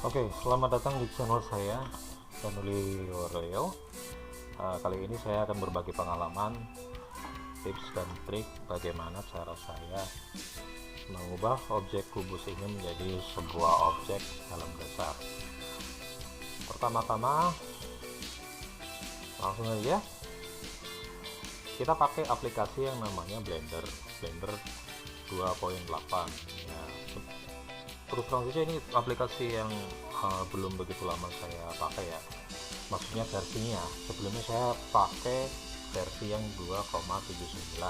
Oke, selamat datang di channel saya, Danuli Waryo. Kali ini saya akan berbagi pengalaman, tips dan trik bagaimana cara saya mengubah objek kubus ini menjadi sebuah objek dalam dasar. Pertama-tama, langsung aja kita pakai aplikasi yang namanya Blender 2.8 ya. Terus terang saja ini aplikasi yang belum begitu lama saya pakai ya, maksudnya versinya. Sebelumnya saya pakai versi yang 2,79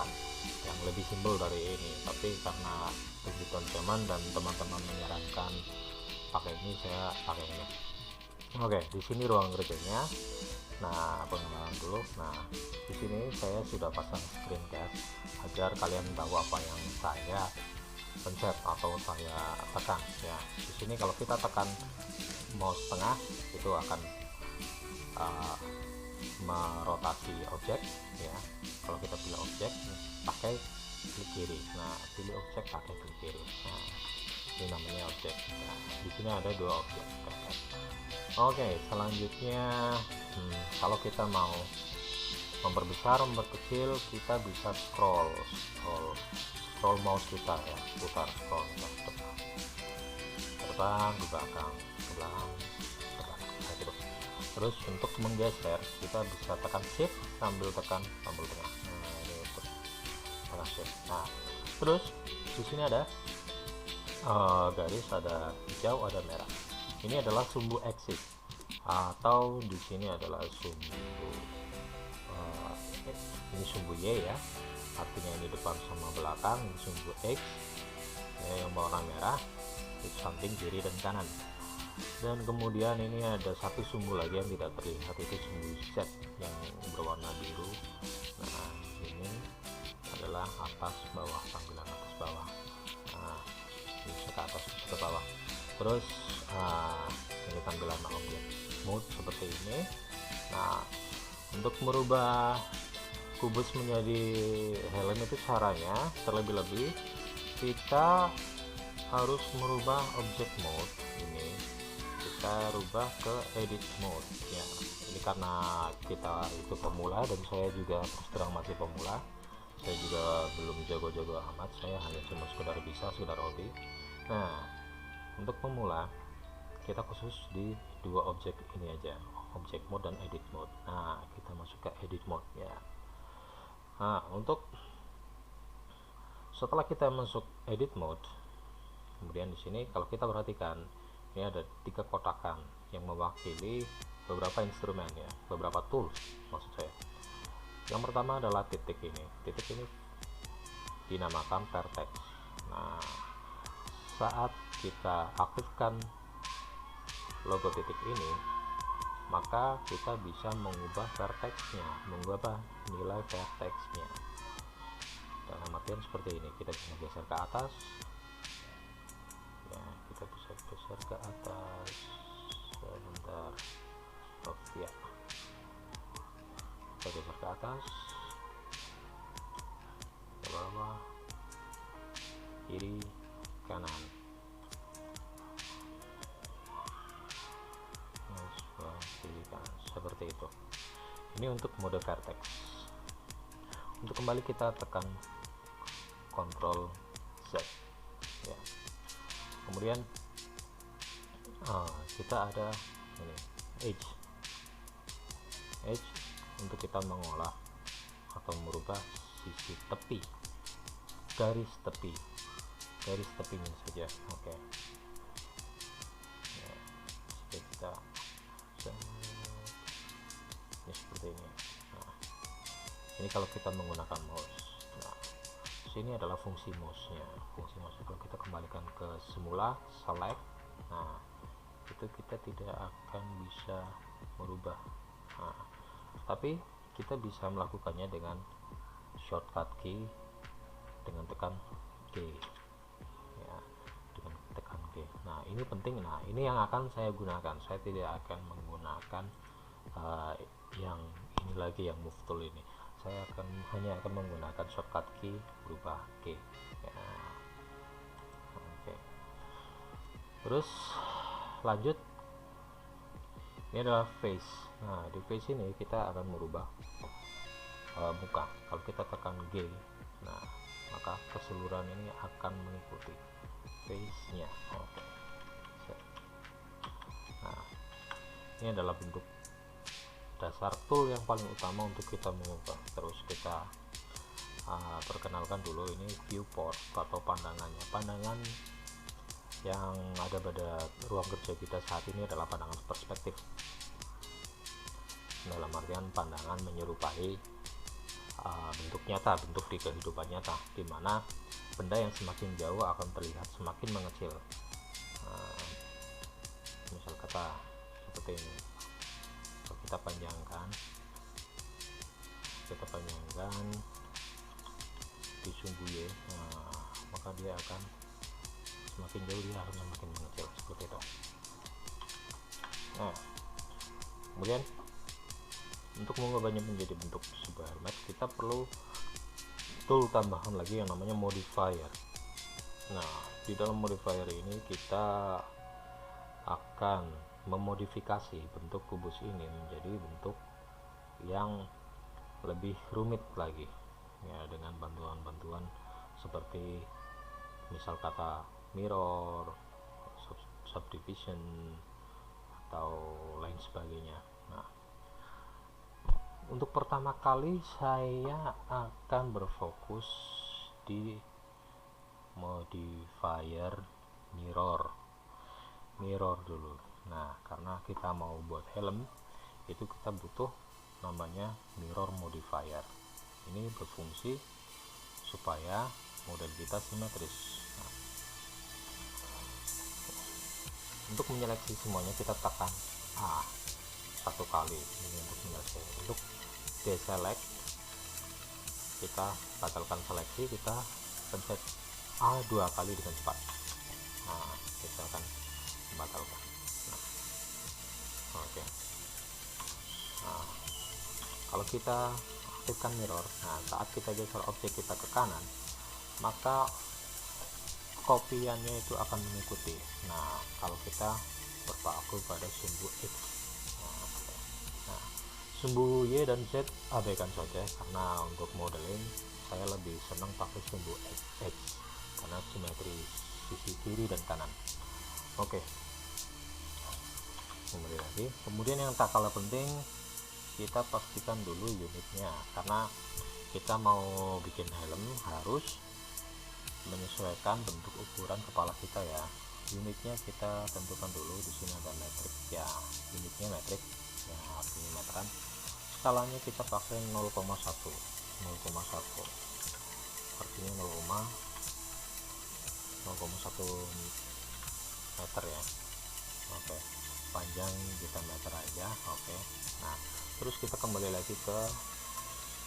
yang lebih simpel dari ini, tapi karena kebutuhan zaman dan teman-teman menyarankan pakai ini, saya pakai ini. Oke, di sini ruang kerjanya. Nah, pengenalan dulu. Nah, di sini saya sudah pasang screencast agar kalian tahu apa yang saya pencet atau saya tekan ya. Di sini kalau kita tekan mouse tengah itu akan merotasi objek ya. Kalau kita pilih objek pakai klik kiri, nah pilih objek pakai klik kiri, nah ini namanya objek. Nah, di sini ada dua objek. Oke, selanjutnya kalau kita mau memperbesar, memperkecil, kita bisa scroll mouse kita ya, putar scroll ke depan, ke belakang, ke belakang, ke belakang, nah, gitu. Terus untuk menggeser kita bisa tekan shift sambil tekan tombol tengah. Nah, ini untuk tekan shift. Nah, terus di sini ada garis, ada hijau, ada merah. Ini adalah sumbu exit, atau di sini adalah sumbu ini sumbu Y ya, artinya ini depan sama belakang. Ini sumbu X ya, yang warna merah, di samping kiri dan kanan. Dan kemudian ini ada satu sumbu lagi yang tidak terlihat, itu sumbu Z yang berwarna biru. Nah, ini adalah atas bawah, tampilan atas bawah. Nah, bisa ke atas, bisa ke bawah. Terus ini tampilan objek mode seperti ini. Nah, untuk merubah kubus menjadi helm itu caranya terlebih-lebih kita harus merubah objek mode ini, kita rubah ke edit mode ya. Ini karena kita itu pemula dan saya juga terus terang masih pemula, saya juga belum jago-jago amat, saya hanya cuma sekedar hobi. Nah, untuk pemula kita khusus di dua objek ini aja, objek mode dan edit mode. Nah, kita masuk ke edit mode ya. Nah, untuk setelah kita masuk edit mode, kemudian di sini kalau kita perhatikan ini ada 3 kotakan yang mewakili beberapa instrumen ya, beberapa tools maksud saya. Yang pertama adalah titik ini dinamakan vertex. Nah, saat kita aktifkan logo titik ini, maka kita bisa mengubah vertexnya, mengubah nilai vertexnya. Dalam artian seperti ini, kita bisa geser ke atas ya, kita bisa geser ke atas sebentar, stop ya, kita geser ke atas, ke bawah, kiri, kanan, seperti itu. Ini untuk mode vertex. Untuk kembali kita tekan Ctrl Z ya. Kemudian kita ada ini edge untuk kita mengolah atau merubah sisi tepi, garis tepinya saja. Oke ya, kita ini seperti ini. Nah, ini kalau kita menggunakan mouse. Nah, sini adalah fungsi mouse-nya. Kalau kita kembalikan ke semula, select, nah itu kita tidak akan bisa merubah. Nah, tapi kita bisa melakukannya dengan shortcut key, dengan tekan G ya, dengan tekan G. Nah, ini penting. Nah, ini yang akan saya gunakan. Saya tidak akan menggunakan yang ini lagi, yang move tool ini. Saya hanya akan menggunakan shortcut key berubah G ya. Oke. Terus lanjut, ini adalah face. Nah, di face ini kita akan merubah muka. Kalau kita tekan G, nah maka keseluruhan ini akan mengikuti face-nya. Oke. Nah, ini adalah bentuk dasar tool yang paling utama untuk kita mengubah. Terus kita perkenalkan dulu ini viewport atau pandangannya. Pandangan yang ada pada ruang kerja kita saat ini adalah pandangan perspektif, dalam artian pandangan menyerupai bentuk nyata, bentuk di kehidupan nyata, di mana benda yang semakin jauh akan terlihat semakin mengecil. Misal kata seperti ini, kalau kita panjangkan di sumbu Y, maka dia akan semakin jauh, dia akan semakin mengecil, seperti itu. Nah, kemudian untuk mengubahnya menjadi bentuk sebuah helmet, kita perlu tool tambahan lagi yang namanya modifier. Nah, di dalam modifier ini kita akan memodifikasi bentuk kubus ini menjadi bentuk yang lebih rumit lagi, ya, dengan bantuan-bantuan seperti misal kata mirror, subdivision, atau lain sebagainya. Nah, untuk pertama kali saya akan berfokus di modifier mirror dulu. Nah, karena kita mau buat helm itu kita butuh namanya mirror modifier. Ini berfungsi supaya model kita simetris. Nah, untuk menyeleksi semuanya kita tekan A satu kali. Ini untuk menyelesaikan. Untuk deselect kita batalkan seleksi, kita pencet A 2 kali dengan cepat. Nah, kita akan membatalkan. Nah, oke. Nah, kalau kita aktifkan mirror, nah saat kita geser objek kita ke kanan, maka kopiannya itu akan mengikuti. Nah, kalau kita berpaku pada sumbu X, nah, sumbu Y dan Z abaikan saja, karena untuk modeling saya lebih senang pakai sumbu X karena simetri sisi kiri dan kanan. Oke, kembali lagi. Kemudian yang tak kalah penting, kita pastikan dulu unitnya, karena kita mau bikin helm harus menyesuaikan bentuk ukuran kepala kita ya. Unitnya kita tentukan dulu. Di sini ada metrik ya, unitnya metrik ya, artinya meteran. Skalanya kita pakai 0,1 artinya 0,1 meter ya. Oke, panjang kita meter aja. Oke, nah terus kita kembali lagi ke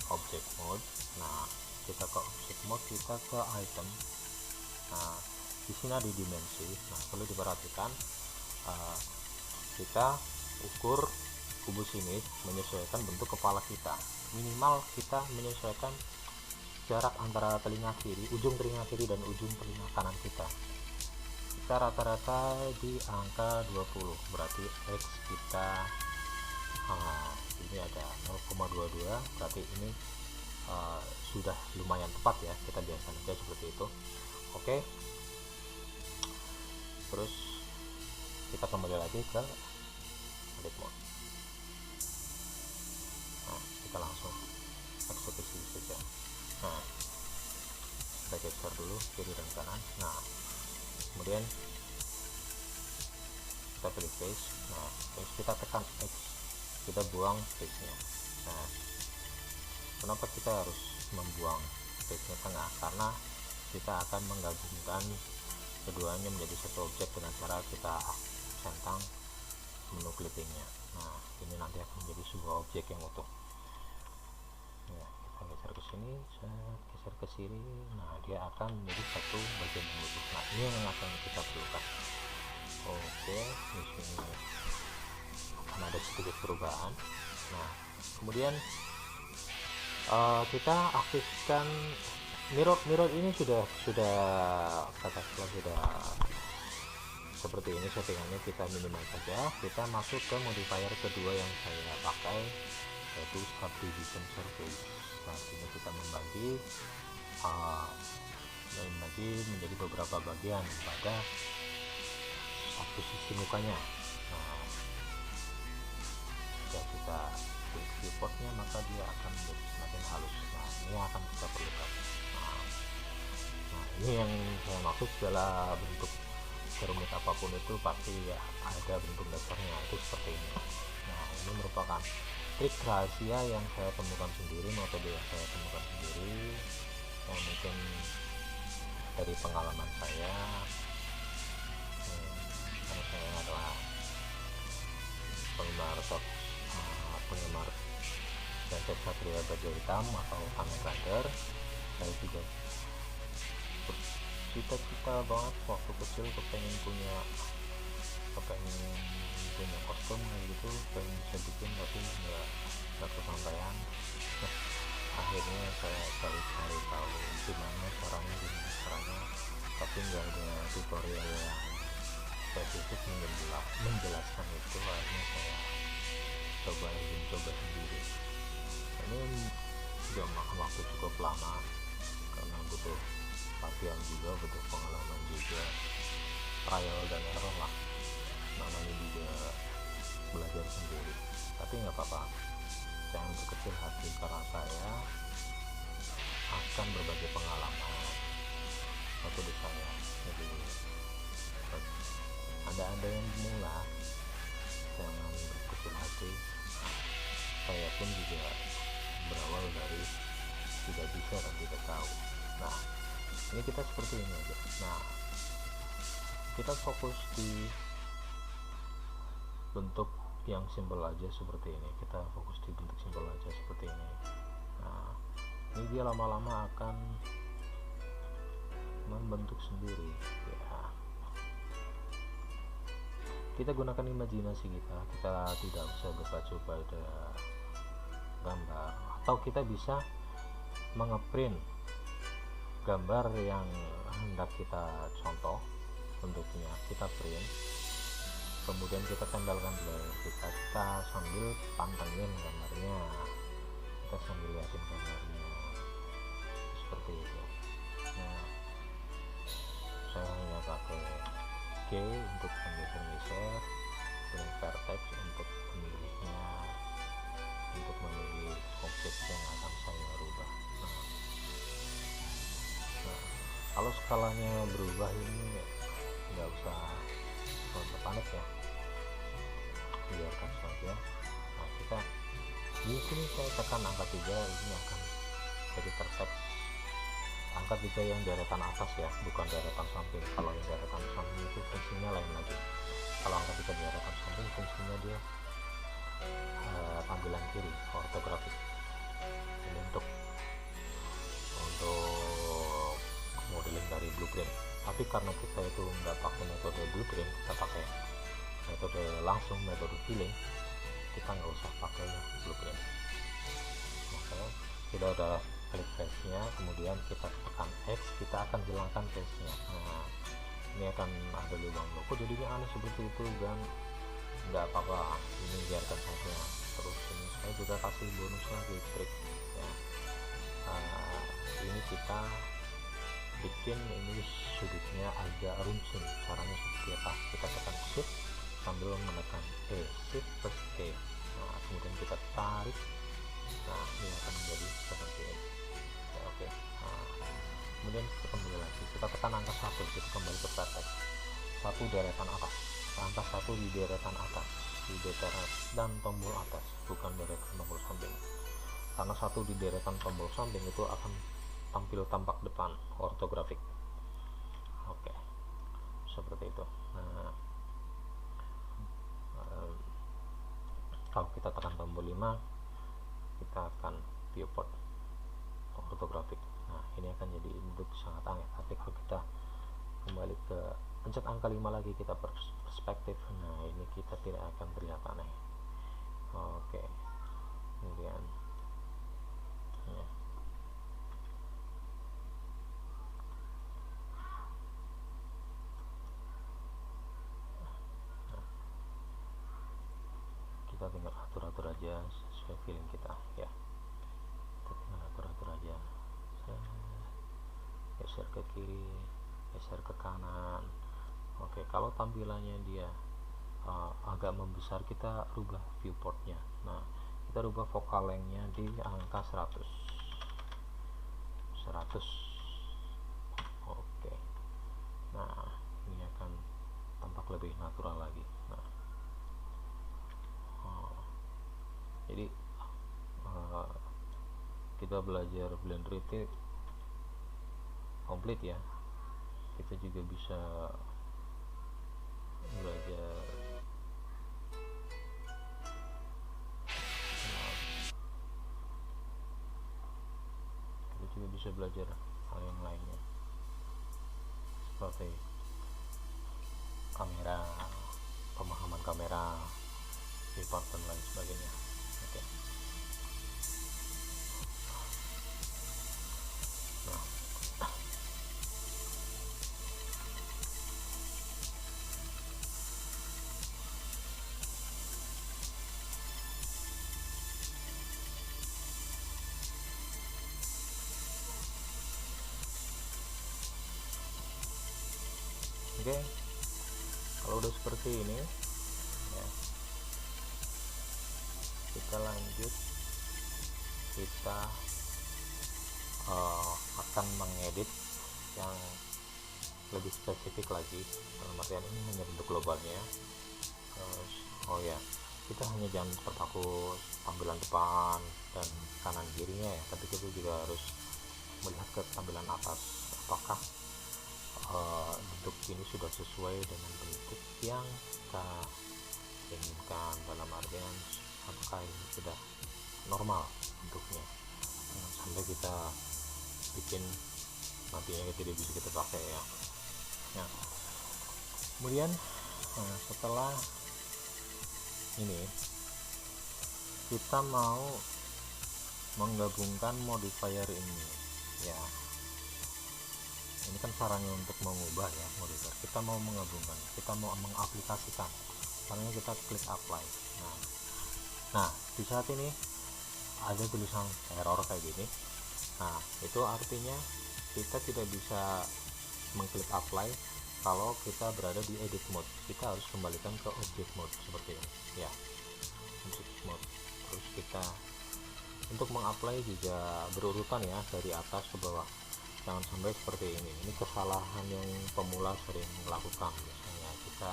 object mode. Nah, kita ke object mode, kita ke item. Nah, di sini ada dimensi. Nah, perlu diperhatikan, kita ukur kubus ini menyesuaikan bentuk kepala kita. Minimal kita menyesuaikan jarak antara telinga kiri, ujung telinga kiri dan ujung telinga kanan kita. Kita rata-rata di angka 20, berarti X kita ini ada 0,22, berarti ini sudah lumayan tepat ya, kita biasakan aja seperti itu. Oke, terus kita kembali lagi ke edit mode. Nah, kita langsung eksekusi saja. Nah, kita geser dulu kiri dan kanan. Nah, kemudian kita pilih face. Nah, terus kita tekan X, kita buang face-nya. Nah, kenapa kita harus membuang face-nya tengah? Karena kita akan menggabungkan keduanya menjadi satu objek dengan cara kita centang menu clippingnya. Nah, ini nanti akan menjadi sebuah objek yang utuh. Ya, kita geser ke sini, geser ke sini. Nah, dia akan menjadi satu bagian yang utuh. Nah, ini yang akan kita perlukan. Oke, di sini akan ada sedikit perubahan. Nah, kemudian kita aktifkan mirror ini sudah katakanlah sudah seperti ini settingannya kita minimal saja. Kita masuk ke modifier kedua yang saya pakai, yaitu subdivision surface. Nah, ini kita membagi menjadi beberapa bagian pada satu sisi mukanya. Nah, jika kita klik viewportnya, maka dia akan menjadi semakin halus. Nah, ini akan kita perlukan. Nah, ini yang saya maksud, segala bentuk serumit apapun itu pasti ya ada bentuk dasarnya, itu seperti ini. Nah, ini merupakan trik rahasia yang saya temukan sendiri, metode yang saya temukan sendiri, yang mungkin dari pengalaman saya, karena saya adalah penggemar Genset Satria Baja Hitam atau Kamen Rider. Saya juga cita-cita banget waktu kecil kepengen punya kostum kayak gitu, pengen bisa bikin, tapi nggak kesampaian. Akhirnya saya cari tahu gimana caranya, tapi nggak ada tutorial yang spesifik menjelaskan itu. Akhirnya saya coba sendiri. Ini juga makan waktu cukup lama karena butuh latihan juga, butuh pengalaman juga, trial dan error lah, namanya juga belajar sendiri. Tapi nggak apa-apa, jangan berkecil hati, karena saya akan berbagi pengalaman metode saya. Jadi anda yang pemula, jangan berkecil hati. Saya pun juga berawal dari tidak bisa dan tidak tahu. Nah, ini kita seperti ini aja. Nah, kita fokus di bentuk yang simpel aja seperti ini. Kita fokus di bentuk simpel aja seperti ini. Nah, ini dia lama-lama akan membentuk sendiri ya. Kita gunakan imajinasi kita tidak usah berpacu pada gambar, atau kita bisa mengeprint gambar yang hendak kita contoh bentuknya, kita print, kemudian kita tempelkan di layar kita sambil pantengin gambarnya, kita sambil liatin gambarnya seperti itu. Nah, saya hanya pakai G untuk menggeser-geser, dan vertex untuk memilihnya, untuk memilih objek yang akan saya rubah. Nah, kalau skalanya berubah ini nggak usah panik ya, biarkan saja. Nah, kita di sini saya tekan angka 3, ini akan jadi vertex angka 3 yang deretan atas ya, bukan deretan samping. Kalau yang deretan samping itu fungsinya lain lagi. Kalau angka 3 deretan samping, fungsinya dia tampilan kiri, ortografik. Ini untuk modeling dari blueprint. Tapi karena kita itu nggak pakai metode blueprint, kita pakai metode langsung, metode feeling, kita nggak usah pakai blueprint. Maka kita udah klik face nya, kemudian kita tekan X, kita akan hilangkan face nya. Nah, ini akan ada lubang logo, jadinya aneh seperti itu, dan nggak apa-apa, ini biarkan saja. Terus ini saya juga kasih bonus lagi trik ya. Ini kita bikin ini sudutnya agak runcing. Caranya seperti apa? Kita tekan shift sambil menekan E, shift plus E. Nah, kemudian kita tarik. Nah, ini akan menjadi seperti ini ya, oke. Nah, kemudian kita kembali lagi, kita tekan angka 1, kita kembali ke vertex 1 deretan atas, angka 1 di deretan atas, di deretan tombol atas, bukan deretan tombol samping, karena 1 di deretan tombol samping itu akan tampil tampak depan, ortografik. Oke, seperti itu. Nah, kalau kita tekan tombol 5, kita akan viewport ortografik. Nah, ini akan jadi bentuk sangat aneh. Tapi kalau kita kembali ke pencet angka 5 lagi, kita perspektif, nah ini kita tidak akan terlihat aneh. Oke, kemudian ya. kita tinggal atur-atur aja sesuai feeling kita ya. Kita tinggal atur-atur aja, geser ke kiri, geser ke kanan. Oke, kalau tampilannya dia agak membesar, kita rubah viewportnya. Nah, kita rubah focal length-nya di angka 100. Oke, nah ini akan tampak lebih natural lagi. Nah, jadi kita belajar Blender itu komplit ya. Kita juga bisa belajar hal yang lainnya seperti kamera, pemahaman kamera, viewport dan lain sebagainya. Oke. Nah, oke, kalau udah seperti ini ya, kita lanjut, kita akan mengedit yang lebih spesifik lagi. Dalam artian ini hanya bentuk globalnya. Terus, oh ya, kita hanya jangan terpaku tampilan depan dan kanan kirinya ya, tapi kita juga harus melihat ke tampilan atas, apakah bentuk ini sudah sesuai dengan bentuk yang kita inginkan. Dalam artian apakah ini sudah normal bentuknya, sampai kita bikin nantinya tidak bisa kita pakai ya. Nah, kemudian setelah ini kita mau menggabungkan modifier ini ya. Ini kan caranya untuk mengubah ya modifier. Kita mau menggabungkan, kita mau mengaplikasikan, caranya kita klik apply. Nah, di saat ini ada tulisan error kayak gini. Nah, itu artinya kita tidak bisa mengklik apply kalau kita berada di edit mode. Kita harus kembalikan ke object mode seperti ini ya, object mode. Terus kita untuk mengapply juga berurutan ya, dari atas ke bawah, jangan sampai seperti ini. Ini kesalahan yang pemula sering melakukan. Biasanya kita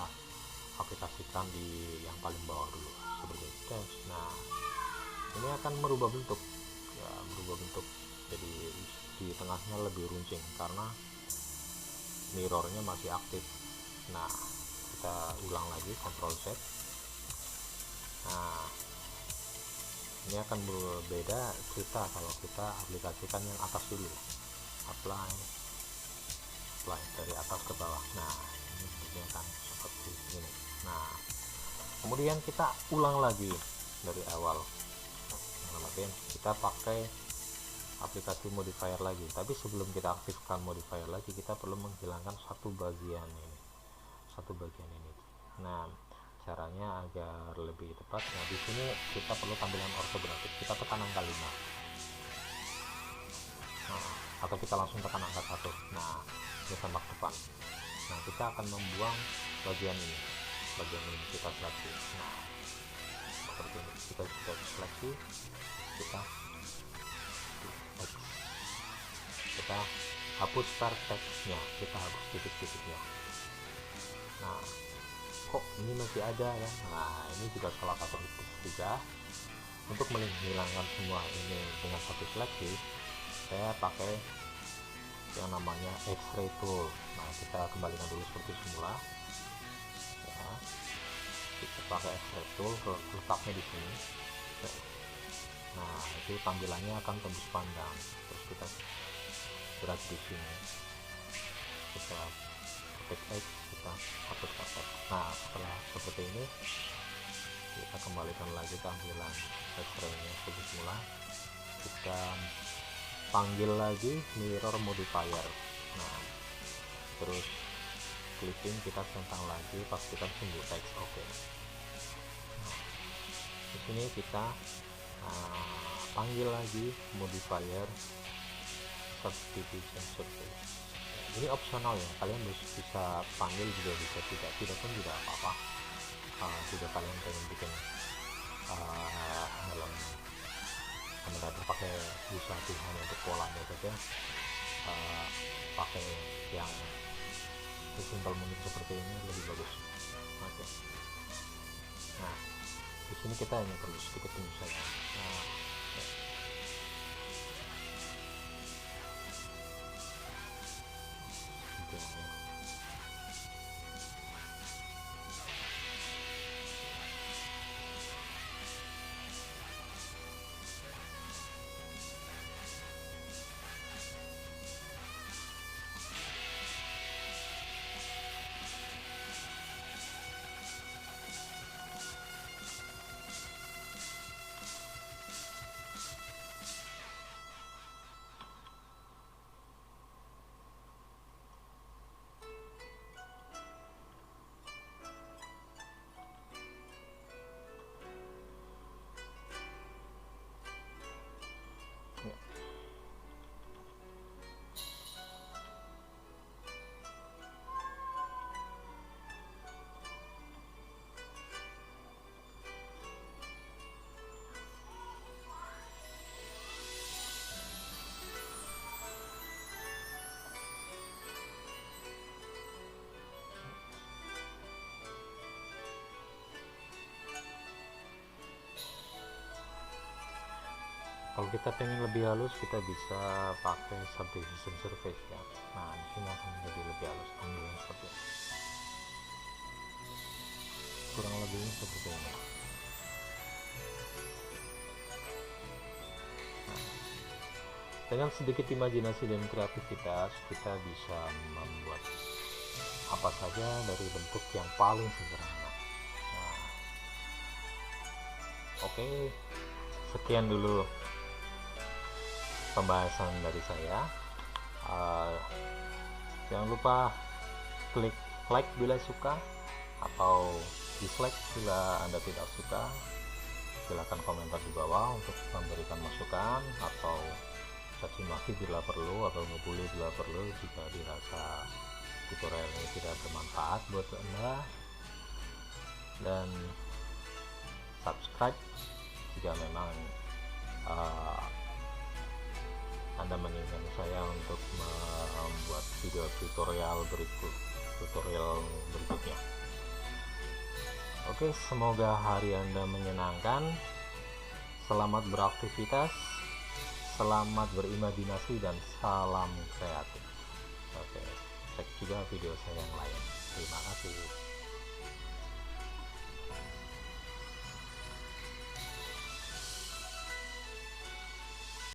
aplikasikan di yang paling bawah dulu seperti itu. Nah, ini akan merubah bentuk ya, jadi di tengahnya lebih runcing karena mirrornya masih aktif. Nah, kita ulang lagi, Ctrl Z. Nah, ini akan berbeda cerita kalau kita aplikasikan yang atas dulu, apply dari atas ke bawah. Nah, ini bentuknya akan seperti ini. Nah, kemudian kita ulang lagi dari awal. Kemudian kita pakai aplikasi modifier lagi, tapi sebelum kita aktifkan modifier lagi, kita perlu menghilangkan satu bagian ini. Nah, caranya agar lebih tepat. Nah, di sini kita perlu tampilan ortografis. Kita tekan angka 5. Nah, atau kita langsung tekan angka 1. Nah, ini tambah depan. Nah, kita akan membuang bagian ini kita seleksi. Nah, seperti ini kita seleksi, kita hapus start text-nya, kita hapus titik-titiknya. Nah, kok ini masih ada ya? Nah, ini juga salah satu tips juga. Untuk menghilangkan semua ini dengan satu seleksi, saya pakai yang namanya X-ray tool. Nah, kita kembalikan dulu seperti semula ya. Kita pakai X-ray tool, letaknya di sini. Nah, itu tampilannya akan tembus pandang. Terus kita gerak di sini, kita ketik X, kita hapus kaset. Nah, setelah seperti ini, kita kembalikan lagi tampilan X-ray-nya seperti semula. Kita panggil lagi mirror modifier. Nah, terus clicking, kita centang lagi, pastikan sumbu teks oke. Nah, sini kita panggil lagi modifier subdivision surface. Ini opsional ya, kalian bisa panggil juga bisa tidak pun tidak apa-apa. Jika kalian pengen bikin dalam Kamen pakai busa hanya untuk polanya saja, pakai yang sesimpel mungkin seperti ini lebih bagus. Oke. Nah, di sini kita hanya perlu sedikit penyesuaian. Kalau kita pengen lebih halus, kita bisa pakai subdivision surface ya. Nah, di sini akan menjadi lebih halus, ambilnya seperti ini. Kurang lebihnya seperti ini. Nah, dengan sedikit imajinasi dan kreativitas, kita bisa membuat apa saja dari bentuk yang paling sederhana. Nah, oke, sekian dulu pembahasan dari saya. Jangan lupa klik like bila suka atau dislike bila Anda tidak suka. Silahkan komentar di bawah untuk memberikan masukan atau caci maki bila perlu, atau ngebully bila perlu jika dirasa tutorial ini tidak bermanfaat buat Anda. Dan subscribe jika memang Anda menginginkan saya untuk membuat video tutorial berikutnya. Oke, semoga hari Anda menyenangkan. Selamat beraktivitas, selamat berimajinasi, dan salam kreatif. Oke, cek juga video saya yang lain. Terima kasih.